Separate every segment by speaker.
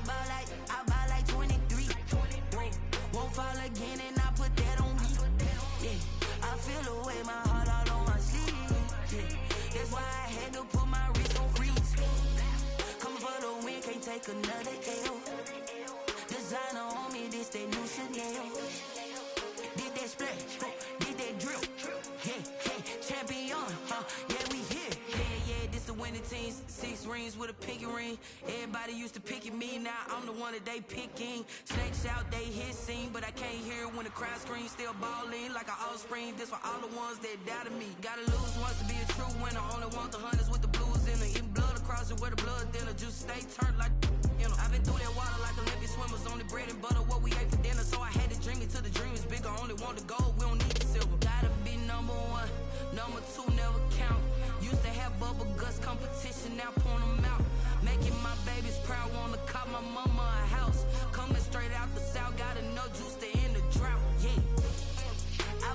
Speaker 1: I buy like 23. Won't fall again and I put that on me. Yeah, I feel the way, my heart all on my sleeve. Yeah, that's why I had to put my wrist on freeze. Coming for the win, can't take another L. Designer on me, this that new Chanel. Did that splash, did that drill. Yeah, champion, yeah, we here. Yeah, this the winning team. 6 rings with a pinky ring. Everybody used to pick at me, now I'm the one that they picking. Snakes out, they hit scene, but I can't hear it when the crowd screams. Still balling like an offspring. This for all the ones that doubted me. Gotta lose once to be a true winner. Only want the hunters with the blues in it. Eating blood across it where the blood thinner. Just stay turned like, you know. I've been through that water like Olympic swimmers. Only bread and butter, what we ate for dinner. So I had to dream it till the dream is bigger. Only want the gold, we don't need the silver. Gotta be number 1, number 2 never count. Used to have bubble guts competition, now point them out. Making my babies proud, wanna cop my mama a house. Coming straight out the south, got enough juice to end the drought. Yeah, I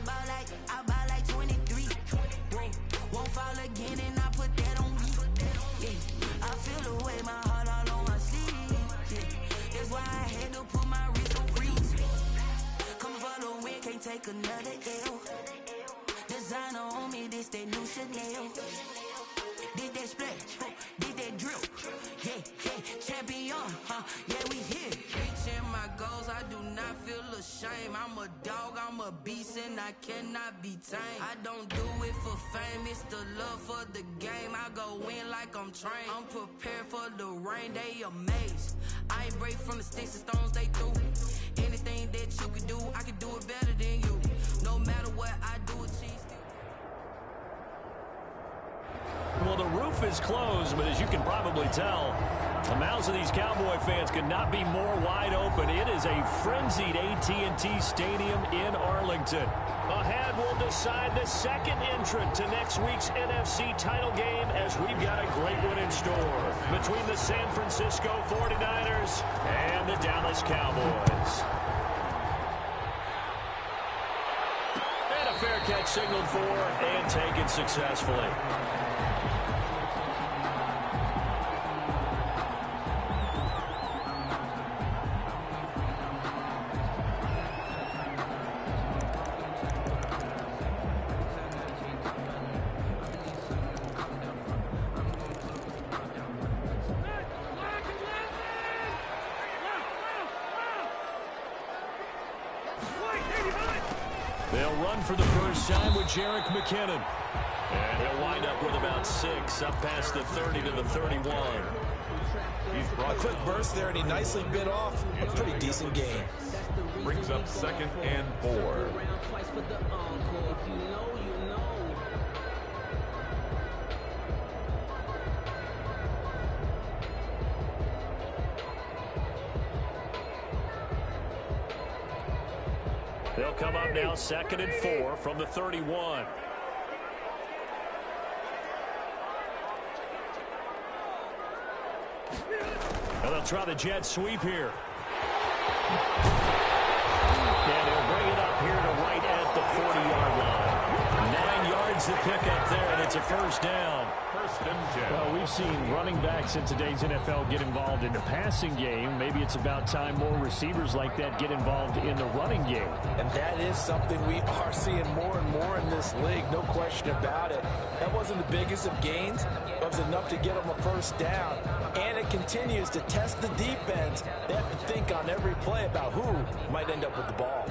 Speaker 1: buy like 23. Won't fall again and I put that on me. Yeah, I feel the way, my heart all on my sleeve. Yeah, that's why I had to put my wrist on freeze. Coming for the win, can't take another L. Designer on me, this that new Chanel. Did that splash, did that drill. Yeah, champion, yeah, we here. Reaching my goals, I do not feel ashamed. I'm a dog, I'm a beast, and I cannot be tamed. I don't do it for fame, it's the love for the game. I go in like I'm trained. I'm prepared for the rain, they amazed. I ain't break from the sticks and stones they threw. Anything that you can do, I can do it better than you. No matter what I do, achieve.
Speaker 2: Well, the roof is closed, but as you can probably tell, the mouths of these Cowboy fans could not be more wide open. It is a frenzied AT&T Stadium in Arlington. Ahead, we'll decide the second entrant to next week's NFC title game as we've got a great one in store between the San Francisco 49ers and the Dallas Cowboys. And a fair catch signaled for and taken successfully. They'll run for the first time with Jerick McKinnon. And he'll wind up with about 6, up past the 30 to the 31.
Speaker 3: A quick burst there, and he nicely bit off a pretty decent gain.
Speaker 4: Brings up 2nd and 4.
Speaker 2: They'll come up now 2nd and 4 from the 31. And they'll try the jet sweep here. And he'll bring it up here to right at the 40-yard line. 9 yards to pick up there, and it's a first down.
Speaker 5: Well, we've seen running backs in today's NFL get involved in the passing game. Maybe it's about time more receivers like that get involved in the running game.
Speaker 3: And that is something we are seeing more and more in this league, no question about it. That wasn't the biggest of gains. It was enough to get them a first down. And it continues to test the defense. They have to think on every play about who might end up with the ball.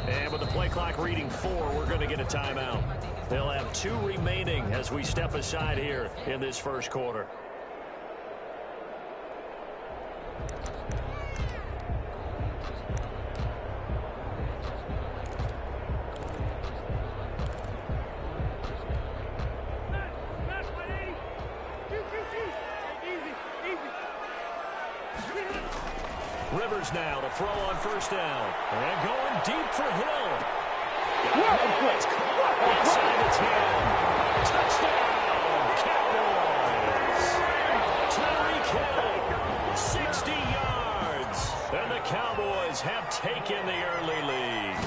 Speaker 2: And with the play clock reading 4, we're going to get a timeout. They'll have 2 remaining as we step aside here in this first quarter. Rivers now to throw on first down. And going deep for Hill. It's caught inside the 10. Touchdown, Cowboys. Tyreek Hill, 60 yards. And the Cowboys have taken the early lead.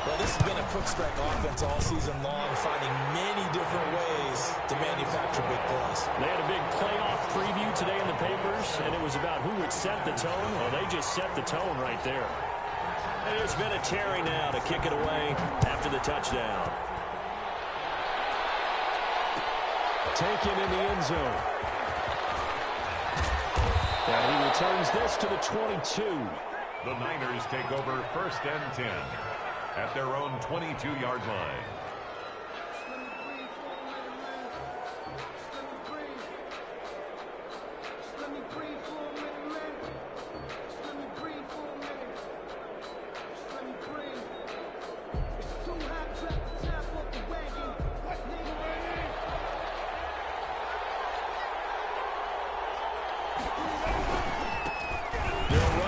Speaker 3: Well, this has been a quick strike offense all season long, finding many different ways to manufacture big plays.
Speaker 5: They had a big playoff preview today in the papers, and it was about who would set the tone. Well, they just set the tone right there. And there's been a Terry now to kick it away after the touchdown. Taken in the end zone. And he returns this to the 22.
Speaker 4: The Niners take over 1st and 10 at their own 22-yard line.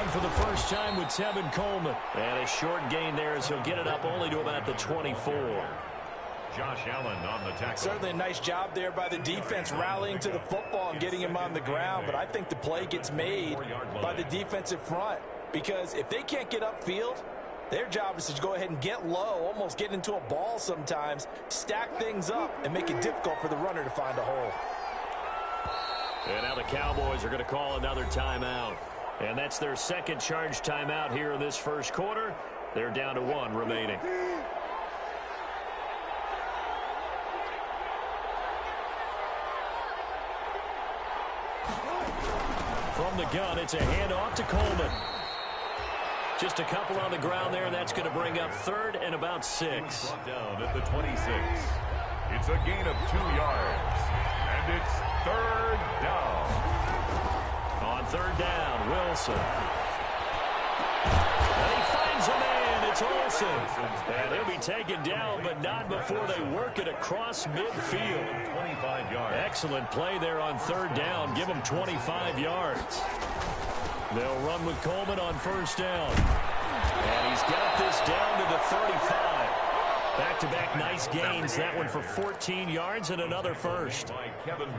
Speaker 5: For the first time with Tevin Coleman. And a short gain there as he'll get it up only to about the 24.
Speaker 4: Josh Allen on the tackle.
Speaker 3: Certainly a nice job there by the defense rallying to the football and getting him on the ground. But I think the play gets made by the defensive front. Because if they can't get upfield, their job is to go ahead and get low, almost get into a ball sometimes, stack things up, and make it difficult for the runner to find a hole.
Speaker 5: And now the Cowboys are going to call another timeout. And that's their second charge timeout here in this first quarter. They're down to 1 remaining. From the gun, it's a handoff to Coleman. Just a couple on the ground there, and that's going to bring up 3rd and about 6.
Speaker 4: Brought down at the 26. It's a gain of 2 yards. And it's 3rd down.
Speaker 5: On 3rd down, Wilson. And he finds a man. It's Olsen. And he'll be taken down, but not before they work it across midfield.
Speaker 4: 25 yards.
Speaker 5: Excellent play there on 3rd down. Give him 25 yards. They'll run with Coleman on 1st down. And he's got this down to the 35. Back-to-back nice gains. That one for 14 yards and another first.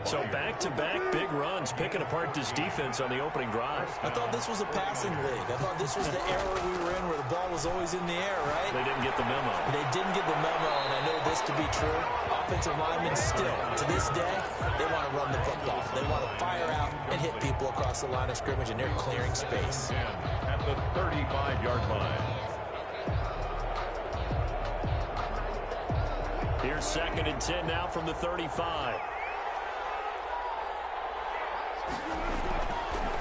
Speaker 5: So back-to-back big runs, picking apart this defense on the opening drive.
Speaker 3: I thought this was a passing league. I thought this was the era we were in where the ball was always in the air, right?
Speaker 5: They didn't get the memo.
Speaker 3: They didn't get the memo, and I know this to be true. Offensive linemen still, to this day, they want to run the football. They want to fire out and hit people across the line of scrimmage, and they're clearing space.
Speaker 4: At the 35-yard line.
Speaker 5: Here's 2nd and 10 now from the 35.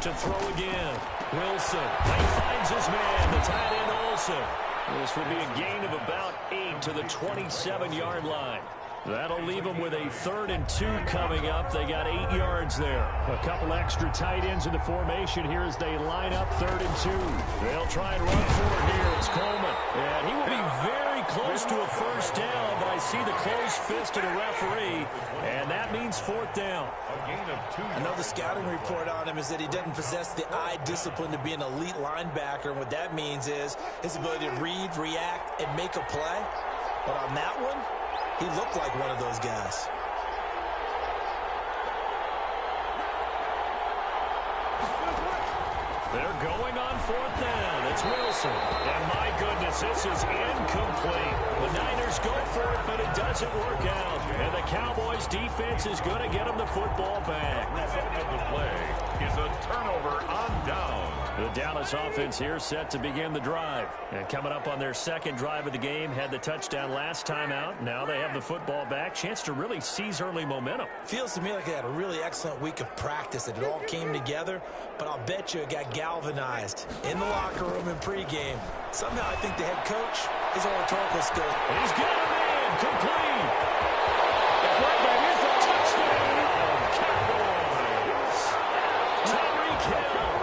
Speaker 5: To throw again. Wilson. He finds his man, the tight end Olsen. This will be a gain of about 8 to the 27-yard line. That'll leave them with a 3rd and 2 coming up. They got 8 yards there. A couple extra tight ends in the formation here as they line up 3rd and 2. They'll try and run for it here. It's Coleman. And he will be very close to a 1st down, but I see the closed fist of the referee, and that means 4th down.
Speaker 4: A gain of 2 yards.
Speaker 3: I know the scouting report on him is that he doesn't possess the eye discipline to be an elite linebacker, and what that means is his ability to read, react, and make a play. But on that one, he looked like one of those guys.
Speaker 5: They're going on 4th down. It's Wilson. And my goodness, this is incomplete. The Niners go for it, but it doesn't work out. And the Cowboys defense is going to get them the football back.
Speaker 4: Result of the play is a turnover on down.
Speaker 5: The Dallas offense here set to begin the drive. And coming up on their 2nd drive of the game, had the touchdown last time out. Now they have the football back. Chance to really seize early momentum.
Speaker 3: Feels to me like they had a really excellent week of practice. It all came together, but I'll bet you it got galvanized in the locker room in pregame. Somehow I think the head coach, his oratorical skills.
Speaker 5: He's got him in. Complete. Touchdown. Cowboys. Tyreek Hill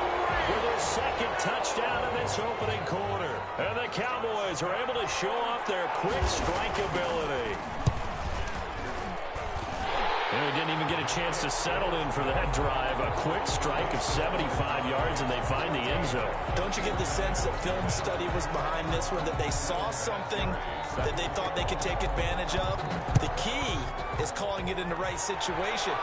Speaker 5: with his 2nd touchdown in this opening quarter. And the Cowboys are able to show off their quick strike ability. And they didn't even get a chance to settle in for that drive. A quick strike of 75 yards, and they find the end zone.
Speaker 3: Don't you get the sense that film study was behind this one, that they saw something that they thought they could take advantage of? The key is calling it in the right situation,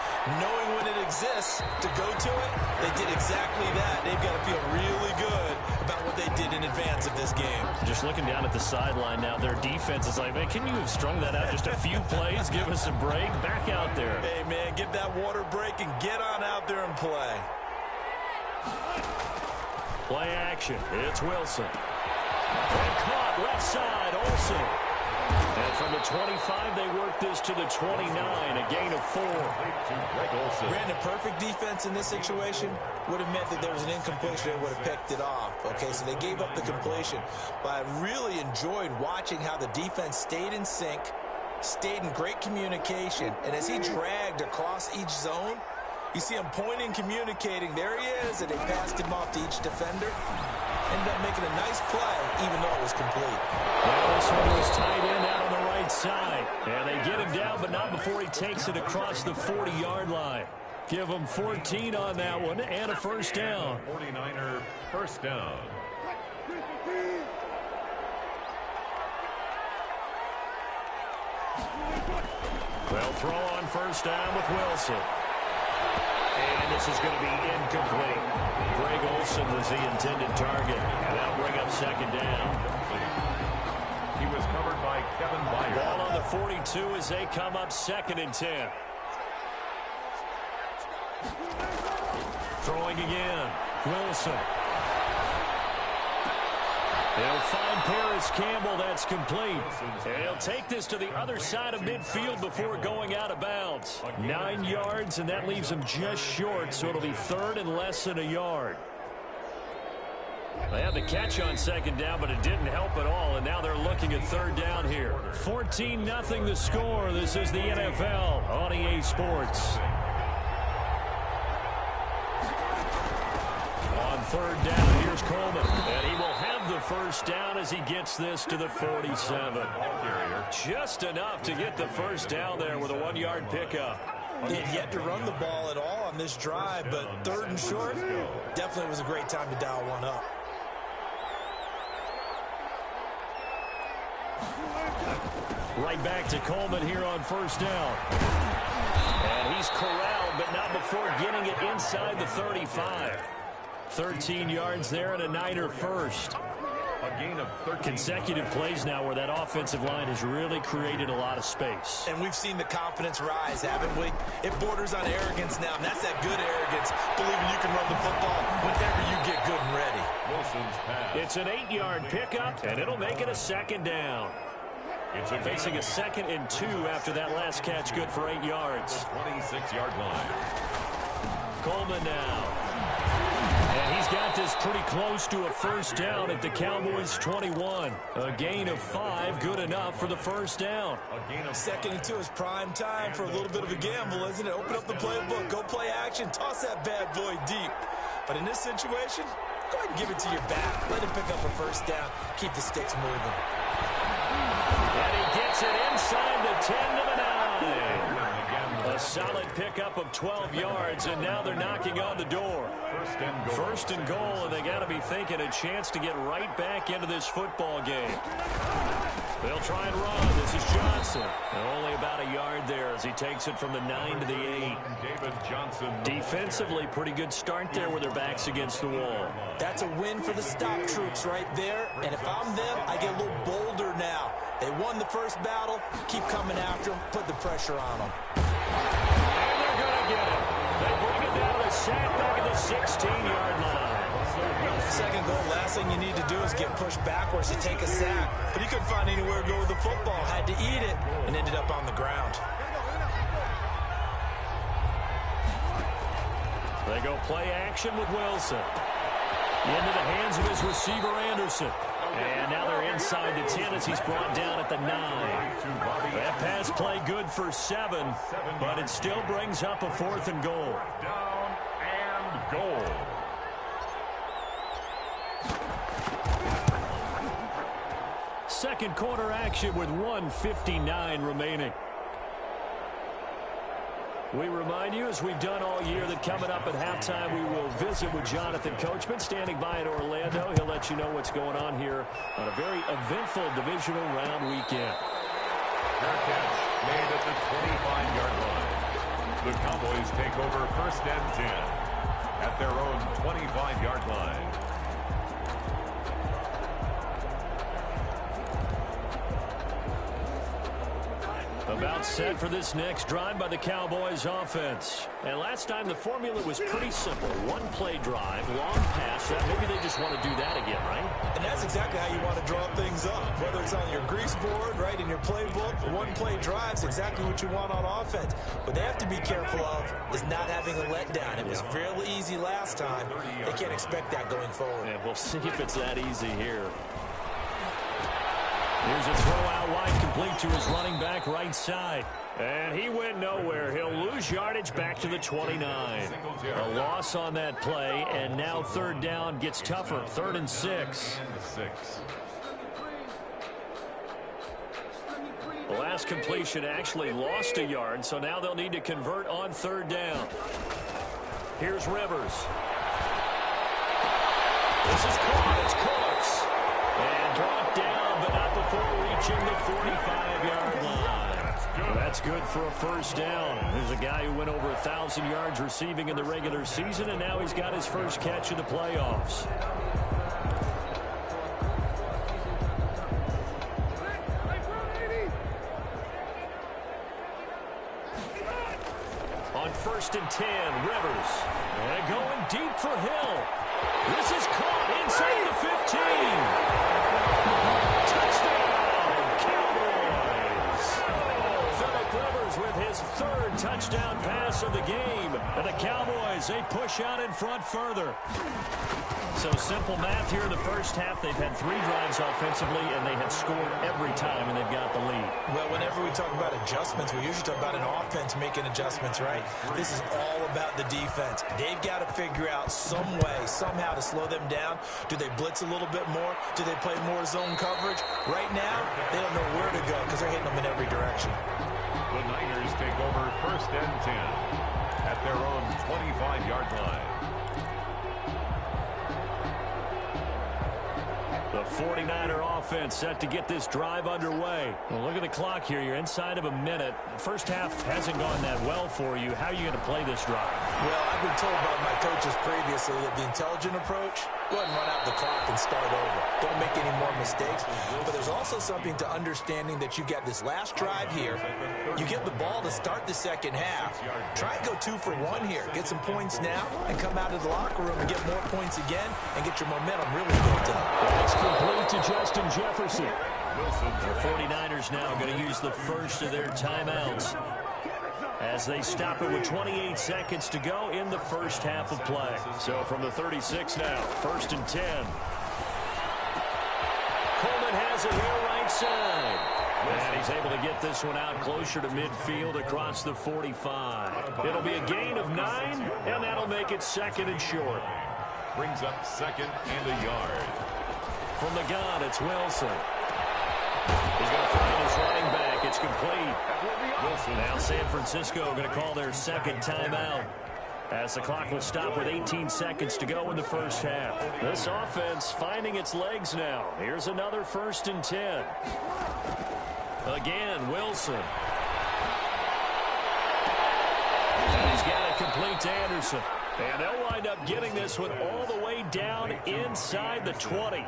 Speaker 3: knowing when it exists to go to it. They did exactly that. They've got to feel really good about what they did in advance of this game.
Speaker 2: Just looking down at the sideline now, their defense is like, man, can you have strung that out just a few plays? Give us a break. Back out there.
Speaker 3: Hey, man, give that water break and get on out there and play.
Speaker 2: Play action. It's Wilson. And caught left side, Olsen. And from the 25, they work this to the 29, a gain of 4.
Speaker 3: Brandon, perfect defense in this situation would have meant that there was an incompletion. They would have picked it off. Okay, so they gave up the completion. But I really enjoyed watching how the defense stayed in sync, stayed in great communication. And as he dragged across each zone, you see him pointing, communicating. There he is, and they passed him off to each defender. Ended up making a nice play, even though it was complete.
Speaker 2: Well, this one was tight end out on the right side. And they get him down, but not before he takes it across the 40-yard line. Give him 14 on that one and a first down.
Speaker 4: 49er first down.
Speaker 2: They'll throw on first down with Wilson. And this is going to be incomplete. Greg Olsen was the intended target. And that'll bring up second down.
Speaker 4: He was covered by Kevin Byard.
Speaker 2: Ball on the 42 as they come up 2nd and 10. Throwing again. Wilson. They'll find Paris Campbell. That's complete. And he'll take this to the other side of midfield before going out of bounds. 9 yards, and that leaves him just short, so it'll be 3rd and less than a yard. They had the catch on second down, but it didn't help at all, and now they're looking at 3rd down here. 14-0 the score. This is the NFL on EA Sports. On 3rd down, here's Coleman, and he will have the first down as he gets this to the 47. Just enough to get the first down there with a 1-yard pickup.
Speaker 3: He had yet to run the ball at all on this drive, but 3rd and short, definitely was a great time to dial one up.
Speaker 2: Right back to Coleman here on first down. And he's corralled, but not before getting it inside the 35. 13 yards there and a Niner first.
Speaker 4: A gain of 13.
Speaker 2: Consecutive plays now where that offensive line has really created a lot of space.
Speaker 3: And we've seen the confidence rise, haven't we? It borders on arrogance now, and that's that good arrogance, believing you can run the football whenever you get good and ready.
Speaker 4: Wilson's pass.
Speaker 2: It's an 8-yard pickup, and it'll make it a second down.
Speaker 4: It's
Speaker 2: Facing a 2nd and 2 after that last catch, good for 8 yards.
Speaker 4: 26-yard line.
Speaker 2: Coleman now. And he's got this pretty close to a first down at the Cowboys' 21. A gain of 5, good enough for the first down.
Speaker 4: A gain of
Speaker 3: 2nd and 2 is prime time for a little bit of a gamble, isn't it? Open up the playbook, go play action, toss that bad boy deep. But in this situation, go ahead and give it to your back. Let him pick up a first down, keep the sticks moving.
Speaker 2: And he gets it inside the 10 to the 9. A solid pickup of 12 yards, and now they're knocking on the door. First and goal, and they got to be thinking a chance to get right back into this football game. They'll try and run. This is Johnson. And only about a yard there as he takes it from the 9 to the 8.
Speaker 4: David Johnson.
Speaker 2: Defensively, pretty good start there with their backs against the wall.
Speaker 3: That's a win for the stop troops right there. And if I'm them, I get a little bolder now. They won the first battle. Keep coming after them. Put the pressure on them.
Speaker 2: And they're going to get it. They bring it down to sack back at the 16-yard line.
Speaker 3: Second goal, last thing you need to do is get pushed backwards to take a sack. But he couldn't find anywhere to go with the football. Had to eat it and ended up on the ground.
Speaker 2: They go play action with Wilson. Into the hands of his receiver, Anderson. And now they're inside the 10 as he's brought down at the 9. That pass play good for 7, but it still brings up a 4th and goal.
Speaker 4: Down and goal.
Speaker 2: Second quarter action with 1:59 remaining. We remind you, as we've done all year, that coming up at halftime, we will visit with Jonathan Coachman, standing by in Orlando. He'll let you know what's going on here on a very eventful divisional round weekend.
Speaker 4: Fair catch made at the 25-yard line. The Cowboys take over 1st and 10 at their own 25-yard line.
Speaker 2: About set for this next drive by the Cowboys offense. And last time the formula was pretty simple. One play drive, long pass. Maybe they just want to do that again, right?
Speaker 3: And that's exactly how you want to draw things up. Whether it's on your grease board, right, in your playbook, one play drive is exactly what you want on offense. What they have to be careful of is not having a letdown. It was fairly easy last time. They can't expect that going forward.
Speaker 2: And we'll see if it's that easy here. Here's a throw out wide, complete to his running back right side. And he went nowhere. He'll lose yardage back to the 29. A loss on that play, and now third down gets tougher. 3rd and 6. The last completion actually lost a yard, so now they'll need to convert on 3rd down. Here's Rivers. This is caught. It's Cooks. And brought down, but not before reaching the 45-yard line. That's good for a first down. There's a guy who went over 1,000 yards receiving in the regular season, and now he's got his first catch in the playoffs. On 1st and 10, Rivers. And going deep for Hill. This is caught inside the 15. Touchdown, Cowboys. Phillip Rivers with his 3rd touchdown pass of the game. And the Cowboys, they push out in front further. So simple math here in the first half. They've had 3 drives offensively, and they have scored every time, and they've got the lead.
Speaker 3: Well, whenever we talk about adjustments, we usually talk about an offense making adjustments, right? This is all about the defense. They've got to figure out some way, somehow to slow them down. Do they blitz a little bit more? Do they play more zone coverage? Right now, they don't know where to go because they're hitting them in every direction.
Speaker 4: The Niners take over 1st and 10 at their own 25-yard line.
Speaker 2: The 49er offense set to get this drive underway. Well, look at the clock here. You're inside of a minute. First half hasn't gone that well for you. How are you going to play this drive?
Speaker 3: Well, I've been told by my coaches previously that the intelligent approach, go ahead and run out the clock and start over. Don't make any more mistakes. But there's also something to understanding that you get this last drive here. You get the ball to start the second half. Try and go 2 for 1 here. Get some points now and come out of the locker room and get more points again and get your momentum really built up.
Speaker 2: That's complete to Justin Jefferson. The 49ers now going to use the first of their timeouts as they stop it with 28 seconds to go in the first half of play. So from the 36 now, 1st and 10. Coleman has it here right side. And he's able to get this one out closer to midfield across the 45. It'll be a gain of 9, and that'll make it 2nd and short.
Speaker 4: Brings up 2nd and a yard.
Speaker 2: From the gun, it's Wilson. He's going to find his running back. It's complete. Wilson. Now San Francisco going to call their 2nd timeout as the clock will stop with 18 seconds to go in the first half. This offense finding its legs now. Here's another 1st and 10. Again, Wilson. And he's got it complete to Anderson. And they'll wind up getting this one all the way down inside the 20.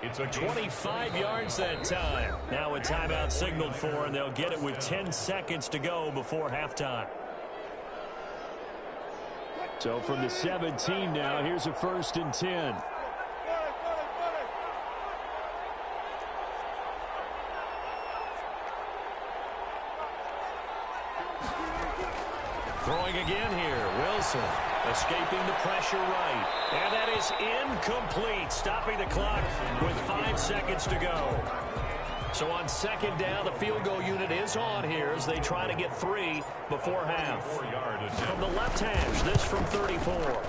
Speaker 4: It's a
Speaker 2: 25 yards that time. Now a timeout signaled for, and they'll get it with 10 seconds to go before halftime. So from the 17 now, here's a 1st and 10. Throwing again here, Wilson. Escaping the pressure right. And that is incomplete. Stopping the clock with 5 seconds to go. So on 2nd down, the field goal unit is on here as they try to get 3 before half. From the left hash, this from 34.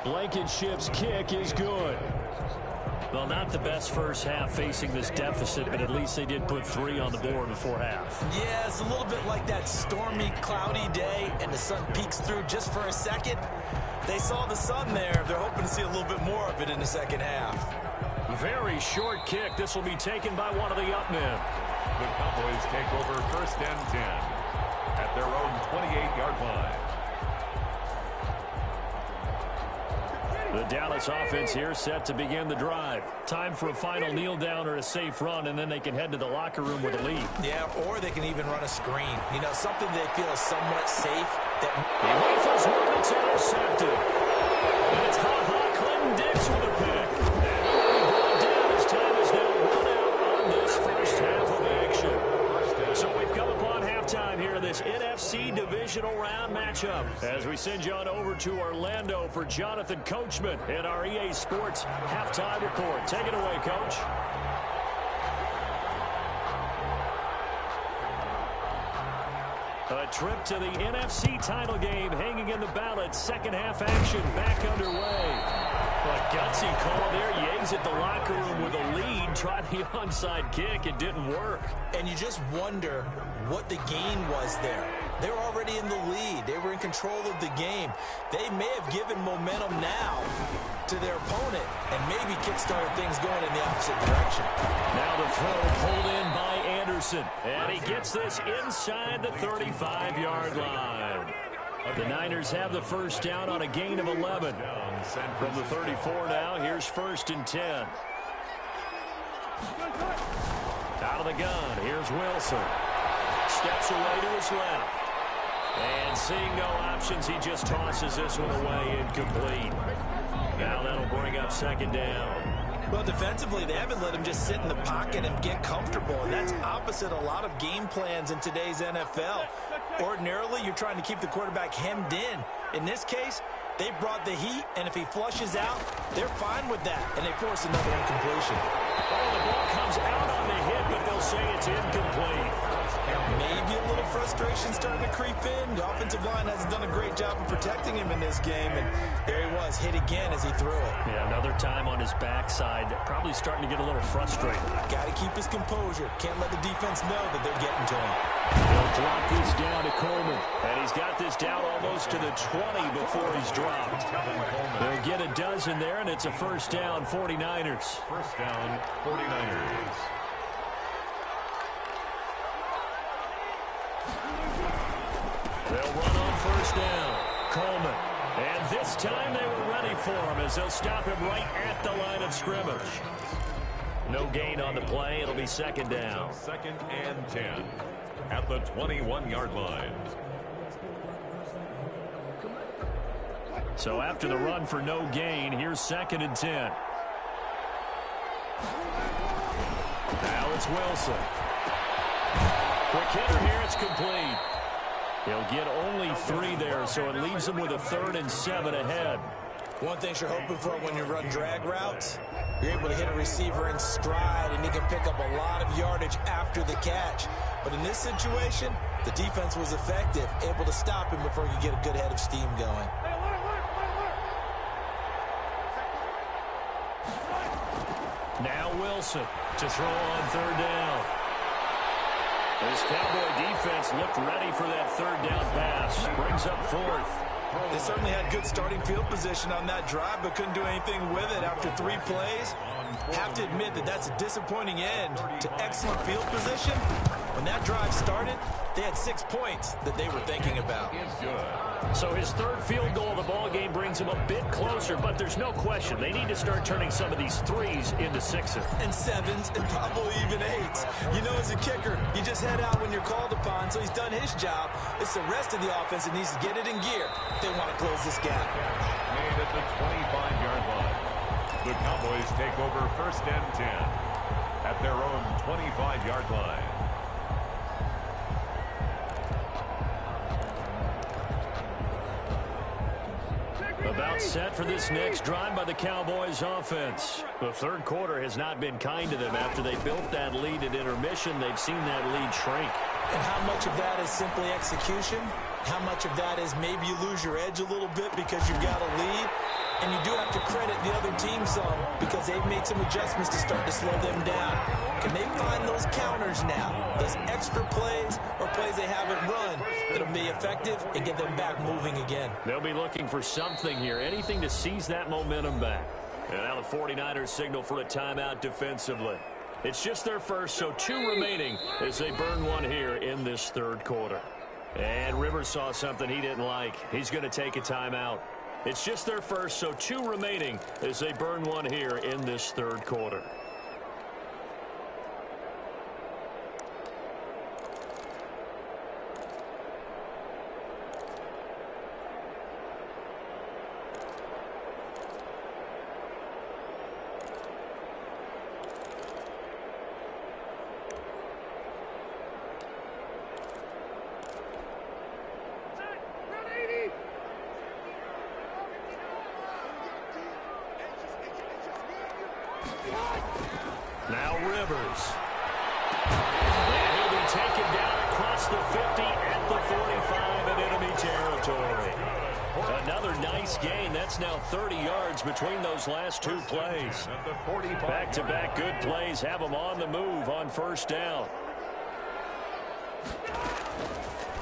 Speaker 2: Blankenship's kick is good. Well, not the best first half facing this deficit, but at least they did put 3 on the board before half.
Speaker 3: Yeah, it's a little bit like that stormy, cloudy day, and the sun peeks through just for a second. They saw the sun there. They're hoping to see a little bit more of it in the second half.
Speaker 2: Very short kick. This will be taken by one of the up men.
Speaker 4: The Cowboys take over 1st and 10 at their own 28-yard line.
Speaker 2: The Dallas offense here set to begin the drive. Time for a final kneel down or a safe run, and then they can head to the locker room with a lead.
Speaker 3: Yeah, or they can even run a screen. You know, something they feel is somewhat safe.
Speaker 2: He rifles one, it's intercepted. And it's Clinton Dix with a pick. And already brought down. His time is now run out on this first half of action. So we've come upon halftime here in this NFC divisional round matchup. As we send you on over to Orlando for Jonathan Coachman in our EA Sports halftime report. Take it away, Coach. A trip to the NFC title game hanging in the balance. Second half action back underway. A gutsy call there. Yates at the locker room with a lead. Tried the onside kick. It didn't work.
Speaker 3: And you just wonder what the gain was there. They were already in the lead. They were in control of the game. They may have given momentum now to their opponent and maybe kickstarted things going in the opposite direction.
Speaker 2: Now the throw pulled in by Anderson. And he gets this inside the 35-yard line. The Niners have the first down on a gain of 11. From the 34 now, here's 1st and 10. Out of the gun, here's Wilson. Steps away to his left. And seeing no options, he just tosses this one away incomplete. Now that'll bring up 2nd down.
Speaker 3: Well, defensively, they haven't let him just sit in the pocket and get comfortable, and that's opposite a lot of game plans in today's NFL. Ordinarily, you're trying to keep the quarterback hemmed in. In this case, they brought the heat, and if he flushes out, they're fine with that, and they force another incompletion.
Speaker 2: Oh, the ball comes out on the hit, but they'll say it's incomplete.
Speaker 3: Maybe a little frustration starting to creep in. The offensive line hasn't done a great job of protecting him in this game, and there he was, hit again as he threw it.
Speaker 2: Yeah, another time on his backside, probably starting to get a little frustrated.
Speaker 3: Got to keep his composure. Can't let the defense know that they're getting to him.
Speaker 2: He'll drop this down to Coleman, and he's got this down almost to the 20 before he's dropped. They'll get a dozen there, and it's a first down, 49ers.
Speaker 4: First down, 49ers.
Speaker 2: They'll run on first down. Coleman. And this time they were ready for him as they'll stop him right at the line of scrimmage. No gain on the play. It'll be 2nd down.
Speaker 4: 2nd and 10 at the 21-yard line.
Speaker 2: So after the run for no gain, here's 2nd and 10. Now it's Wilson. Quick hitter here. It's complete. He'll get only 3 there, so it leaves him with a 3rd and 7 ahead.
Speaker 3: One thing you're hoping for when you run drag routes, you're able to hit a receiver in stride, and he can pick up a lot of yardage after the catch. But in this situation, the defense was effective, able to stop him before he could get a good head of steam going.
Speaker 2: Now Wilson to throw on 3rd down. This Cowboy defense looked ready for that 3rd down pass. Brings up 4th.
Speaker 3: They certainly had good starting field position on that drive, but couldn't do anything with it after 3 plays. Have to admit that that's a disappointing end to excellent field position. When that drive started, they had 6 points that they were thinking about.
Speaker 2: So his 3rd field goal of the ball game brings him a bit closer, but there's no question they need to start turning some of these 3s into 6s.
Speaker 3: And 7s and probably even 8s. You know, as a kicker, you just head out when you're called upon, so he's done his job. It's the rest of the offense that needs to get it in gear if they want to close this gap.
Speaker 4: Made at the 25-yard line. The Cowboys take over 1st and 10 at their own 25-yard line.
Speaker 2: About set for this next drive by the Cowboys offense. The 3rd quarter has not been kind to them. After they built that lead at intermission, they've seen that lead shrink.
Speaker 3: And how much of that is simply execution? How much of that is maybe you lose your edge a little bit because you've got a lead? And you do have to credit the other team some because they've made some adjustments to start to slow them down. Can they find those counters now, those extra plays or plays they haven't run that'll be effective and get them back moving again?
Speaker 2: They'll be looking for something here, anything to seize that momentum back. And now the 49ers signal for a timeout defensively. It's just their first, so 2 remaining as they burn one here in this 3rd quarter. And Rivers saw something he didn't like. He's going to take a timeout. It's just their first, so 2 remaining as they burn one here in this third quarter.
Speaker 5: Now Rivers. And he'll be taken down across the 50 at the 45 in enemy territory. Another nice gain. That's now 30 yards between those last 2 plays. Back-to-back good plays have them on the move on first down.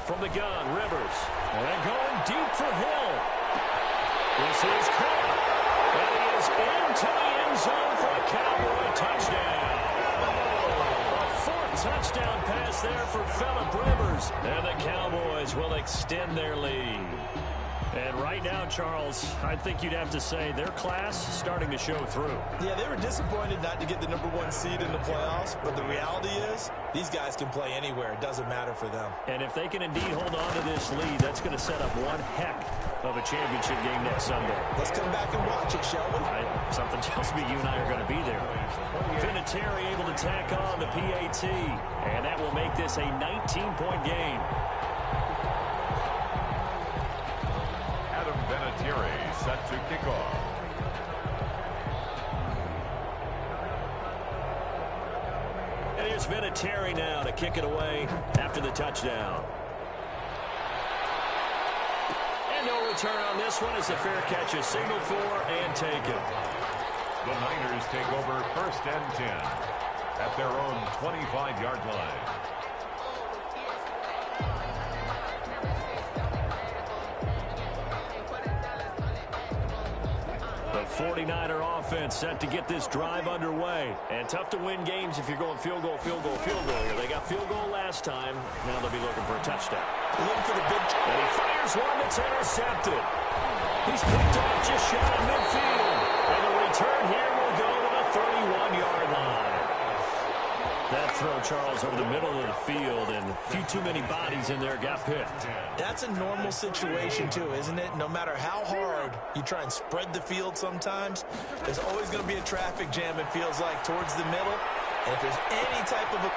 Speaker 5: From the gun, Rivers. And going deep for Hill. This is caught. And he is into the end zone for a Cowboy touchdown. A 4th touchdown pass there for Phillip Rivers. And the Cowboys will extend their lead. And right now, Charles, I think you'd have to say their class is starting to show through.
Speaker 3: Yeah, they were disappointed not to get the #1 seed in the playoffs, but the reality is these guys can play anywhere. It doesn't matter for them.
Speaker 2: And if they can indeed hold on to this lead, that's going to set up one heck of a championship game next Sunday.
Speaker 3: Let's come back and watch it, shall we?
Speaker 2: Something tells me you and I are going to be there. Vinatieri able to tack on the PAT, and that will make this a 19-point game.
Speaker 4: Vinatieri set to kick off.
Speaker 2: And here's Vinatieri now to kick it away after the touchdown. And no return on this one as the fair catch is signaled for and taken.
Speaker 4: The Niners take over 1st and 10 at their own 25-yard line.
Speaker 2: The 49er offense set to get this drive underway. And tough to win games if you're going field goal, field goal, field goal here. They got field goal last time. Now they'll be looking for a touchdown.
Speaker 3: Looking for the big...
Speaker 2: And he fires one that's intercepted. He's picked off just shy of midfield. And the return here will go to the 31-yard line. That throw, Charles, over the middle of the field, and a few too many bodies in there got picked.
Speaker 3: That's a normal situation, too, isn't it? No matter how hard you try and spread the field sometimes, there's always going to be a traffic jam, it feels like, towards the middle. And if there's any type of a...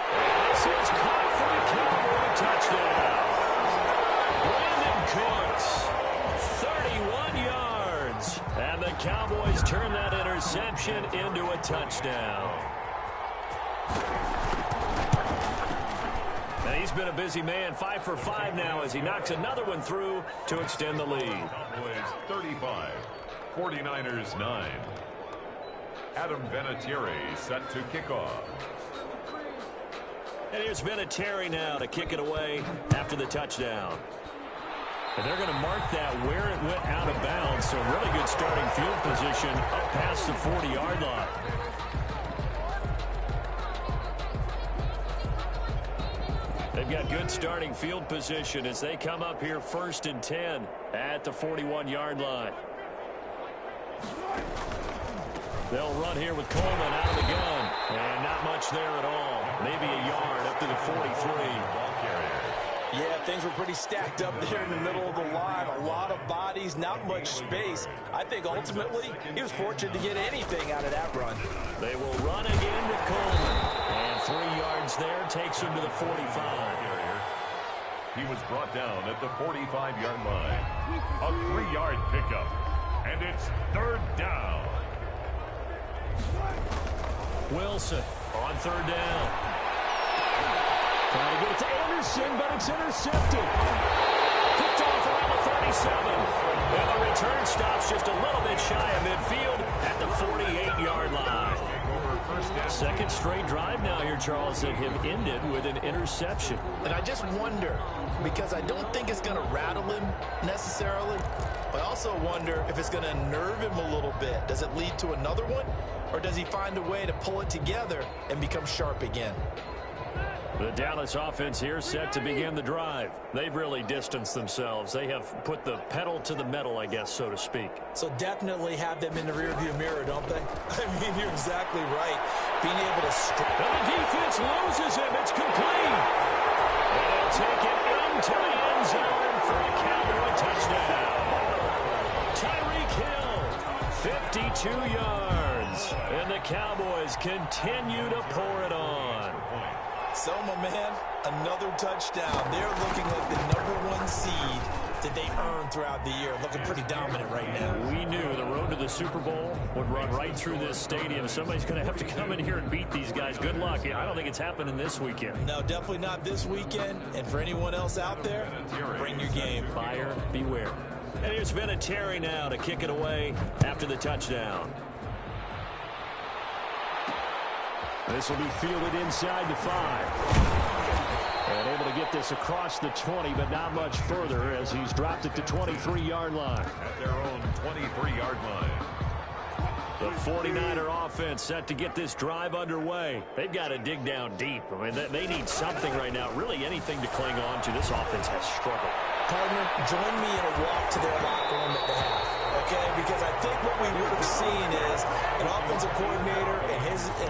Speaker 2: This is caught for the Cowboy touchdown. Brandon Cooks, 31 yards. And the Cowboys turn that interception into a touchdown. And he's been a busy man, 5 for 5 now as he knocks another one through to extend the lead.
Speaker 4: Cowboys 35, 49ers 9. Adam Vinatieri set to kick off.
Speaker 2: And here's Vinatieri now to kick it away after the touchdown. And they're going to mark that where it went out of bounds, so really good starting field position up past the 40-yard line. They've got good starting field position as they come up here 1st and 10 at the 41-yard line. They'll run here with Coleman out of the gun. And not much there at all. Maybe a yard up to the 43.
Speaker 3: Yeah, things were pretty stacked up there in the middle of the line. A lot of bodies, not much space. I think ultimately he was fortunate to get anything out of that run.
Speaker 2: They will run again with Coleman. And 3 yards there takes him to the 45.
Speaker 4: He was brought down at the 45-yard line. A 3-yard pickup. And it's 3rd down.
Speaker 2: Wilson on 3rd down. Trying to get it to Anderson, but it's intercepted. Picked off around the 37. And the return stops just a little bit shy of midfield at the 48-yard line. 2nd straight drive now here, Charles, that have ended with an interception.
Speaker 3: And I just wonder, because I don't think it's going to rattle him necessarily, but I also wonder if it's going to nerve him a little bit. Does it lead to another one, or does he find a way to pull it together and become sharp again?
Speaker 2: The Dallas offense here set to begin the drive. They've really distanced themselves. They have put the pedal to the metal, I guess, so to speak.
Speaker 3: So definitely have them in the rearview mirror, don't they? I mean, you're exactly right. Being able to...
Speaker 2: And the defense loses him. It's complete. And they'll take it into the end zone for a Cowboy touchdown. Tyreek Hill, 52 yards. And the Cowboys continue to pour it on.
Speaker 3: So, my man, another touchdown. They're looking like the #1 seed that they earned throughout the year. Looking pretty dominant right now.
Speaker 2: We knew the road to the Super Bowl would run right through this stadium. Somebody's going to have to come in here and beat these guys. Good luck. I don't think it's happening this weekend.
Speaker 3: No, definitely not this weekend. And for anyone else out there, bring your game.
Speaker 2: Buyer beware. And here's Vinatieri now to kick it away after the touchdown. This will be fielded inside the 5. And able to get this across the 20, but not much further as he's dropped it to 23-yard line.
Speaker 4: At their own 23-yard line.
Speaker 2: The 49er offense set to get this drive underway. They've got to dig down deep. I mean, they need something right now, really anything to cling on to. This offense has struggled.
Speaker 3: Partner, join me in a walk to their locker room at the half. Okay, because I think what we would have seen is an offensive coordinator and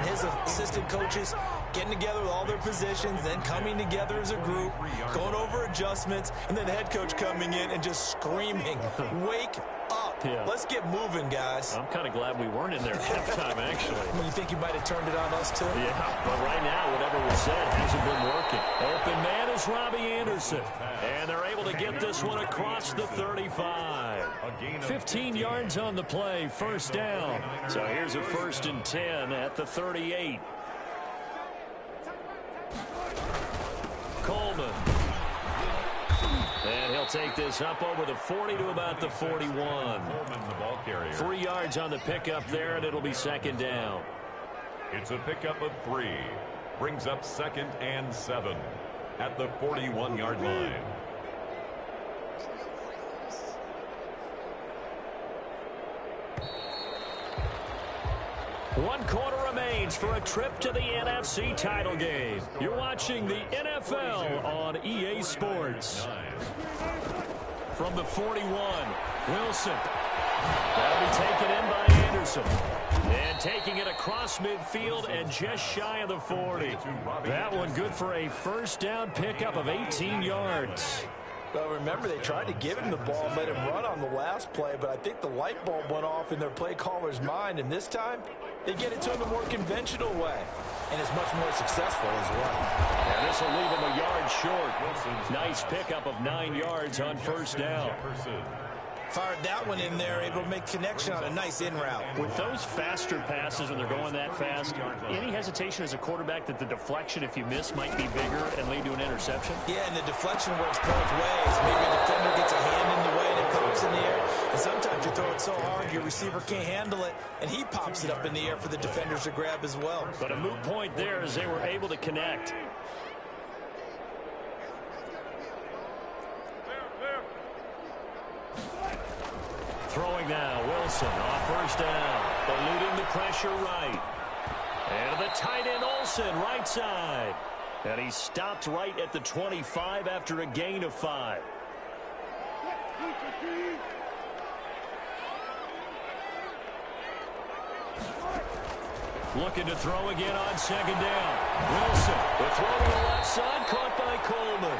Speaker 3: his assistant coaches getting together with all their positions, then coming together as a group, going over adjustments, and then the head coach coming in and just screaming, "Wake up.
Speaker 2: Yeah.
Speaker 3: Let's get moving, guys."
Speaker 2: I'm kind of glad we weren't in there at halftime, actually.
Speaker 3: You think you might have turned it on us, too?
Speaker 2: Yeah, but right now, whatever was said hasn't been working. Open man is Robbie Anderson. And they're able to get this one across the 35. 15 yards on the play, first down. So here's a 1st and 10 at the 38. Coleman. And he'll take this up over the 40 to about the 41.
Speaker 4: Coleman, the ball carrier.
Speaker 2: 3 yards on the pickup there, and it'll be 2nd down.
Speaker 4: It's a pickup of 3. Brings up 2nd and 7 at the 41-yard line.
Speaker 2: One quarter remains for a trip to the NFC title game. You're watching the NFL on EA Sports. From the 41, Wilson. That'll be taken in by Anderson. And taking it across midfield and just shy of the 40. That one good for a first down pickup of 18 yards.
Speaker 3: Well, remember, they tried to give him the ball and let him run on the last play, but I think the light bulb went off in their play caller's mind, and this time they get it to him the more conventional way, and it's much more successful as well.
Speaker 2: And this will leave him a yard short. Nice pickup of 9 yards on first down.
Speaker 3: Fired that one in there, able to make connection on a nice in route.
Speaker 2: With those faster passes when they're going that fast, any hesitation as a quarterback that the deflection, if you miss, might be bigger and lead to an interception?
Speaker 3: Yeah, and the deflection works both ways. Maybe a defender gets a hand in the way and it pops in the air. And sometimes you throw it so hard your receiver can't handle it, and he pops it up in the air for the defenders to grab as well.
Speaker 2: But a moot point there as they were able to connect. Throwing now, Wilson off first down, eluding the pressure right. And the tight end Olsen, right side. And he stopped right at the 25 after a gain of 5. Looking to throw again on 2nd down. Wilson, the throw to the left side, caught by Coleman.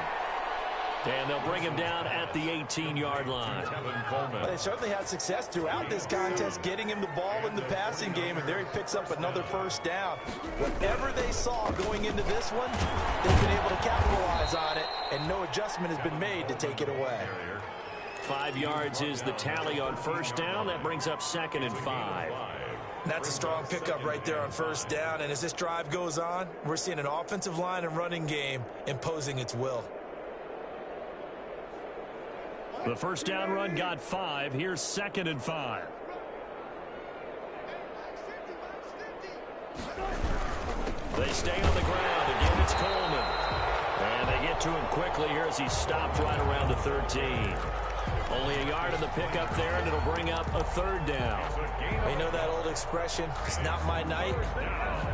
Speaker 2: And they'll bring him down at the 18-yard line.
Speaker 3: Well, they certainly had success throughout this contest, getting him the ball in the passing game, and there he picks up another first down. Whatever they saw going into this one, they've been able to capitalize on it, and no adjustment has been made to take it away.
Speaker 2: 5 yards is the tally on first down. That brings up 2nd and 5.
Speaker 3: That's a strong pickup right there on first down, and as this drive goes on, we're seeing an offensive line and running game imposing its will.
Speaker 2: The first down run got 5. Here's 2nd and 5. They stay on the ground. Again, it's Coleman. And they get to him quickly here as he stopped right around the 13. Only a yard in the pickup there, and it'll bring up a third down.
Speaker 3: You know that old expression, it's not my night?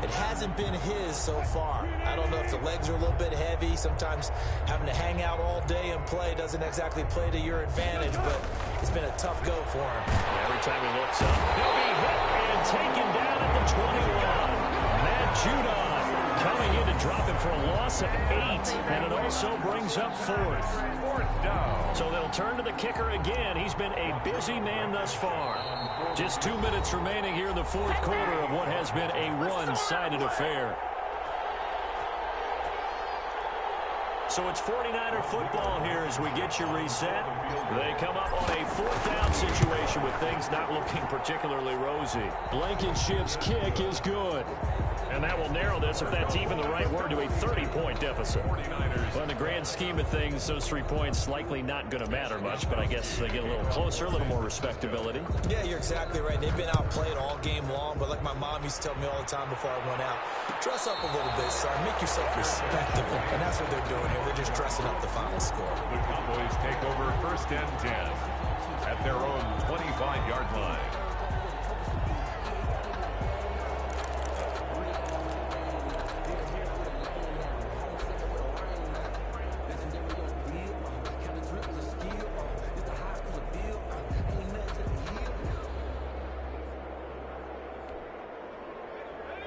Speaker 3: It hasn't been his so far. I don't know if the legs are a little bit heavy. Sometimes having to hang out all day and play doesn't exactly play to your advantage, but it's been a tough go for him.
Speaker 2: Every time he looks up, he'll be hit and taken down at the 21. Matt Judon coming in to drop him for a loss of 8, and it also brings up 4th. So they'll turn to the kicker again. He's been a busy man thus far. Just 2 minutes remaining here in the 4th quarter of what has been a one-sided affair. So it's 49er football here as we get you reset. They come up on a 4th down situation with things not looking particularly rosy. Blankenship's kick is good. And that will narrow this, if that's even the right word, to a 30-point deficit. Well, in the grand scheme of things, those 3 points likely not going to matter much, but I guess they get a little closer, a little more respectability.
Speaker 3: Yeah, you're exactly right. They've been outplayed all game long, but like my mom used to tell me all the time before I went out, dress up a little bit, son. Make yourself respectable. And that's what they're doing here. They're just dressing up the final score.
Speaker 4: The Cowboys take over 1st and 10 at their own 25-yard line.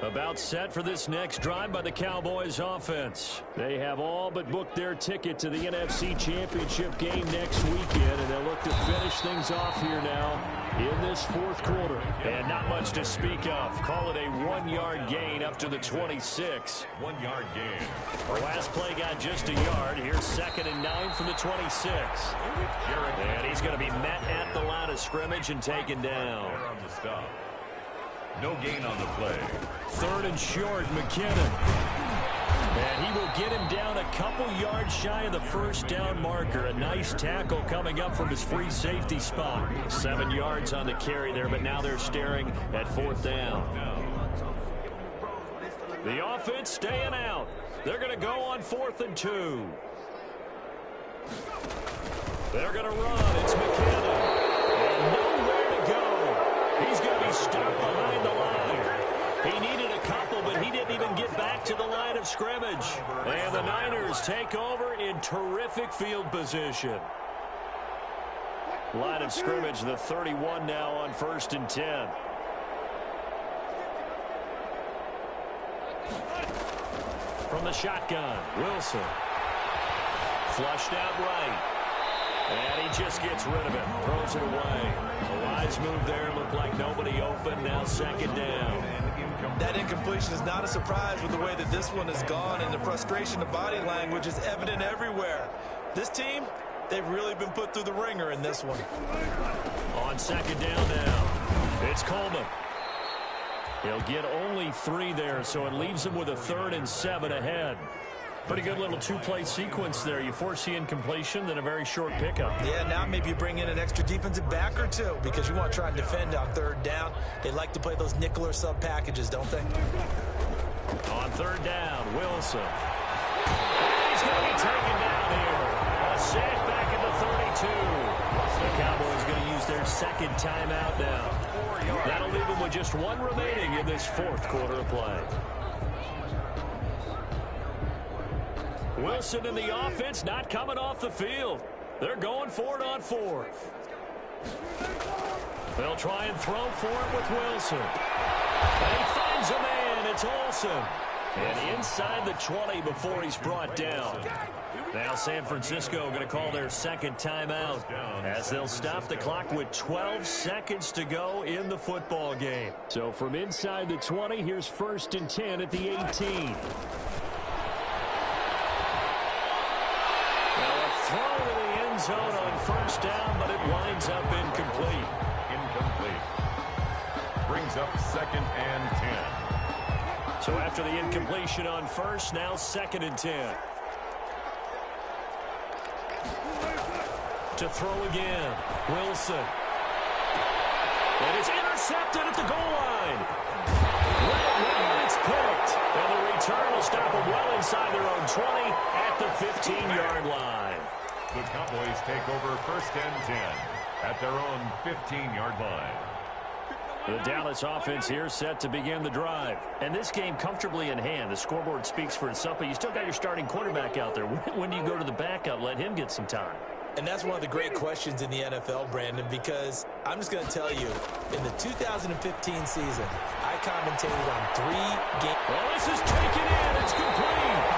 Speaker 2: About set for this next drive by the Cowboys offense. They have all but booked their ticket to the NFC Championship game next weekend, and they'll look to finish things off here now in this 4th quarter. And not much to speak of. Call it a 1-yard gain up to the 26.
Speaker 4: 1-yard gain.
Speaker 2: The last play got just a yard. Here's 2nd and 9 from the 26. And he's going to be met at the line of scrimmage and taken down.
Speaker 4: On the stop. No gain on the play.
Speaker 2: 3rd and short, McKinnon. And he will get him down a couple yards shy of the 1st down marker. A nice tackle coming up from his free safety spot. 7 yards on the carry there, but now they're staring at 4th down. The offense staying out. They're going to go on 4th and 2. They're going to run. It's McKinnon. And nowhere to go. He's going to be stuck behind the line. He needed a couple, but he didn't even get back to the line of scrimmage. And the Niners take over in terrific field position. Line of scrimmage, the 31 now on 1st and 10. From the shotgun, Wilson. Flushed out right. And he just gets rid of it. Throws it away. A wise move there. Looked like nobody open. Now 2nd down.
Speaker 3: That incompletion is not a surprise with the way that this one has gone, and the frustration of body language is evident everywhere. This team, they've really been put through the ringer in this one.
Speaker 2: On 2nd down now, it's Coleman. He'll get only 3 there, so it leaves him with a 3rd and 7 ahead. Pretty good little 2-play sequence there. You force the incompletion, then a very short pickup.
Speaker 3: Yeah, now maybe you bring in an extra defensive back or 2 because you want to try and defend on 3rd down. They like to play those nickel or sub packages, don't they?
Speaker 2: On 3rd down, Wilson. And he's going to be taken down here. A sack back at the 32. The Cowboys going to use their 2nd timeout now. That'll leave them with just 1 remaining in this 4th quarter of play. Wilson and the offense not coming off the field. They're going for it on 4th. They'll try and throw for it with Wilson. And he finds a man. It's Olsen. And inside the 20 before he's brought down. Now San Francisco going to call their 2nd timeout as they'll stop the clock with 12 seconds to go in the football game. So from inside the 20, here's 1st and 10 at the 18. Throw to the end zone on 1st down, but it winds up incomplete.
Speaker 4: Incomplete. Brings up 2nd and 10.
Speaker 2: So after the incompletion on 1st, now 2nd and 10. To throw again, Wilson. And it's intercepted at the goal line. Well, it's picked. And the return will stop them well inside their own 20 at the 15-yard line.
Speaker 4: The Cowboys take over first and 10 at their own 15-yard line.
Speaker 2: The Dallas offense here set to begin the drive. And this game comfortably in hand. The scoreboard speaks for itself, but you still got your starting quarterback out there. When do you go to the backup? Let him get some time.
Speaker 3: And that's one of the great questions in the NFL, Brandon, because I'm just going to tell you, in the 2015 season, I commentated on 3 games.
Speaker 2: Well, this is taken in. It's complete.